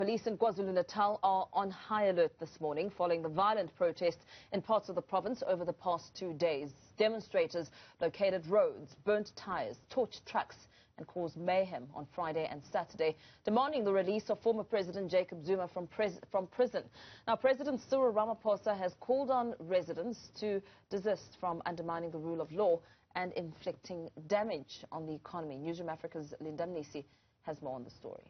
Police in KwaZulu-Natal are on high alert this morning following the violent protests in parts of the province over the past 2 days. Demonstrators blockaded roads, burnt tyres, torched trucks and caused mayhem on Friday and Saturday, demanding the release of former President Jacob Zuma from prison. Now, President Cyril Ramaphosa has called on residents to desist from undermining the rule of law and inflicting damage on the economy. Newzroom Afrika's Linda Mnisi has more on the story.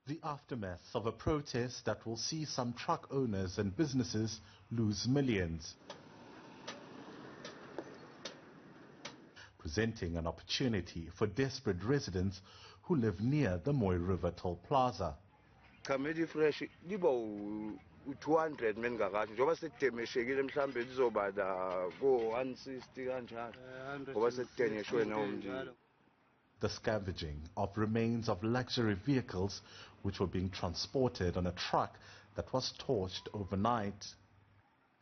The aftermath of a protest that will see some truck owners and businesses lose millions, presenting an opportunity for desperate residents who live near the Moy River Toll Plaza. Comedy fresh, 200 men garage. Njoba setemeshekile mhlambe lizobada go 160 kanjalo. Ngoba setengeshwe nomnji. The scavenging of remains of luxury vehicles which were being transported on a truck that was torched overnight.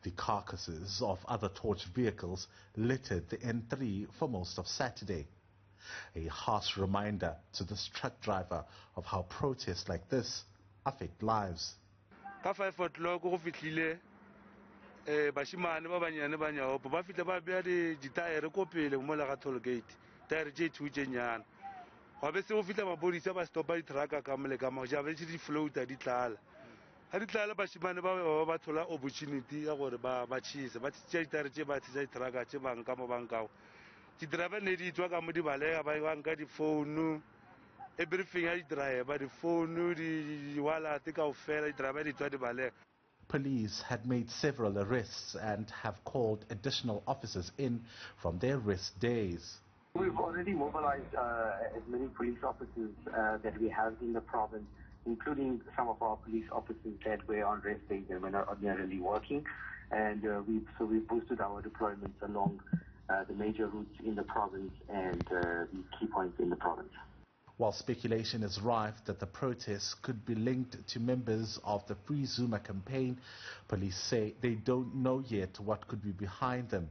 The carcasses of other torched vehicles littered the N3 for most of Saturday. A harsh reminder to this truck driver of how protests like this affect lives. Bashimane ba banyane ba nyaopo ba fitla ba bea di tyre ko pele mo la ga toll gate tyre je thujenyana wa be se o fitla ba bodisa ba stopa di truck ka mole ka mo ja be di floater di tlala ha di tlala bashimane ba thola opportunity ya gore ba chise ba tse tyre je ba tse truck tse bang ka mo bang ka di driver ne di tswa ka mo di balega ba nka di phone everything ya di driver di phone di wallet ka o fela di driver di tswa di balega. Police had made several arrests and have called additional officers in from their rest days. We've already mobilized as many police officers that we have in the province, including some of our police officers that were on rest days and were not ordinarily working. And we've boosted our deployments along the major routes in the province and the key points in the province. While speculation is rife that the protests could be linked to members of the Free Zuma campaign, police say they don't know yet what could be behind them.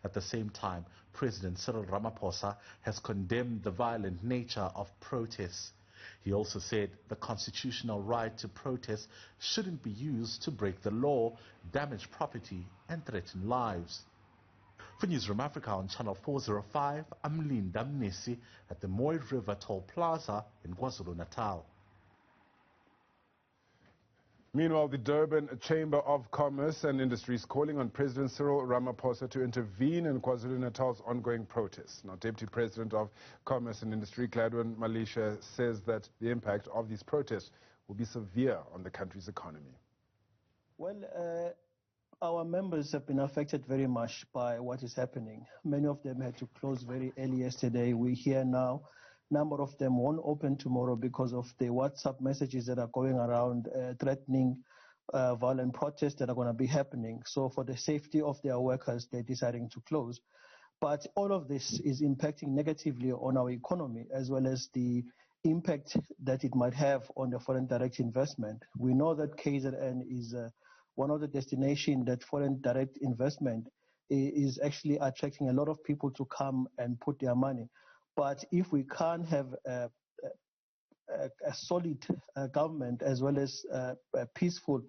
At the same time, President Cyril Ramaphosa has condemned the violent nature of protests. He also said the constitutional right to protest shouldn't be used to break the law, damage property and threaten lives. For Newzroom Afrika on Channel 405, I'm Linda Mnisi at the Moy River Toll Plaza in KwaZulu-Natal. Meanwhile, the Durban Chamber of Commerce and Industry is calling on President Cyril Ramaphosa to intervene in KwaZulu-Natal's ongoing protests. Now, Deputy President of Commerce and Industry, Gladwin Malisha, says that the impact of these protests will be severe on the country's economy. Well, our members have been affected very much by what is happening. Many of them had to close very early yesterday. We hear now a number of them won't open tomorrow because of the WhatsApp messages that are going around threatening violent protests that are going to be happening. So for the safety of their workers, they're deciding to close. But all of this is impacting negatively on our economy, as well as the impact that it might have on the foreign direct investment. We know that KZN is one of the destinations that foreign direct investment is actually attracting a lot of people to come and put their money. But if we can't have a solid government as well as a peaceful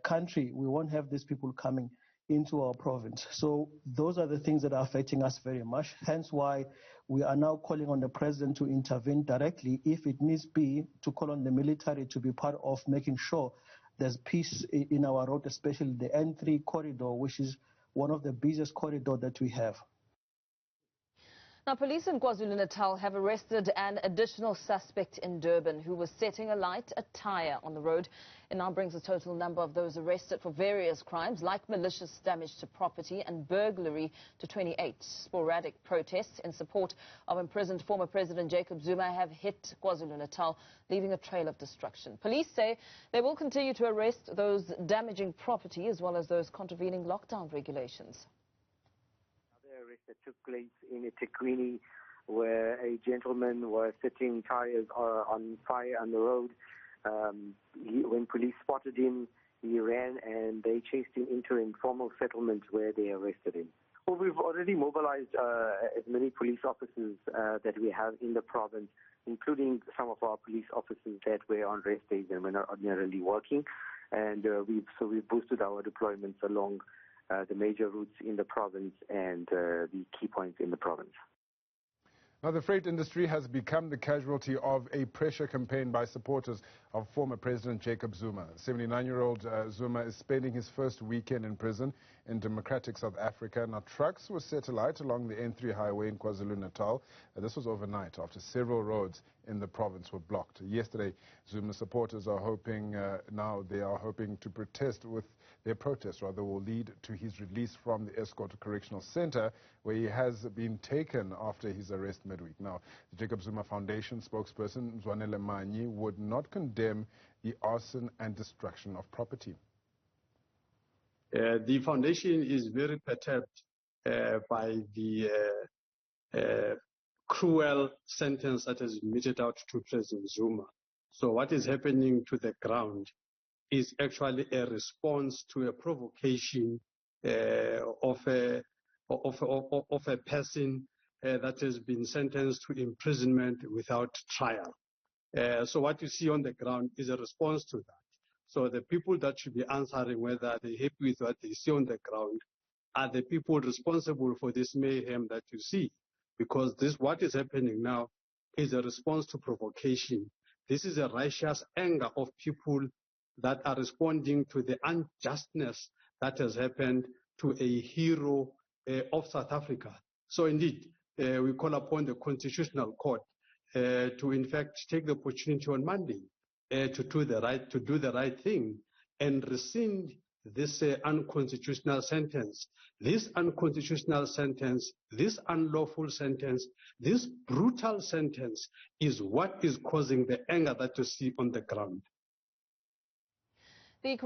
country, we won't have these people coming into our province. So those are the things that are affecting us very much, hence why we are now calling on the president to intervene directly, if it needs be, to call on the military to be part of making sure there's peace in our road, especially the N3 corridor, which is one of the busiest corridors that we have. Now, police in KwaZulu-Natal have arrested an additional suspect in Durban who was setting alight a tyre on the road. It now brings the total number of those arrested for various crimes like malicious damage to property and burglary to 28. Sporadic protests in support of imprisoned former President Jacob Zuma have hit KwaZulu-Natal, leaving a trail of destruction. Police say they will continue to arrest those damaging property as well as those contravening lockdown regulations. That took place in eThekwini, where a gentleman was setting tyres on fire on the road. When police spotted him, he ran and they chased him into an informal settlement where they arrested him. Well, we've already mobilized as many police officers that we have in the province, including some of our police officers that were on rest days and were not ordinarily working. And we've boosted our deployments along the major routes in the province and the key points in the province. Now, the freight industry has become the casualty of a pressure campaign by supporters of former President Jacob Zuma. 79-year-old Zuma is spending his first weekend in prison in democratic South Africa. Now, trucks were set alight along the N3 highway in KwaZulu-Natal. This was overnight after several roads in the province were blocked. Yesterday, Zuma supporters are hoping, to protest with their protest, will lead to his release from the Escort Correctional Center, where he has been taken after his arrest midweek. Now, the Jacob Zuma Foundation spokesperson, Zwanele Manyi, would not condemn the arson and destruction of property. The foundation is very perturbed by the cruel sentence that has been meted out to President Zuma. So what is happening to the ground is actually a response to a provocation of a person that has been sentenced to imprisonment without trial. So what you see on the ground is a response to that. So the people that should be answering whether they're happy with what they see on the ground are the people responsible for this mayhem that you see. Because what is happening now is a response to provocation. This is a righteous anger of people that are responding to the unjustness that has happened to a hero of South Africa. So indeed, we call upon the Constitutional Court to in fact take the opportunity on Monday to do the right thing and rescind this unconstitutional sentence. This unconstitutional sentence, this unlawful sentence, this brutal sentence is what is causing the anger that you see on the ground. The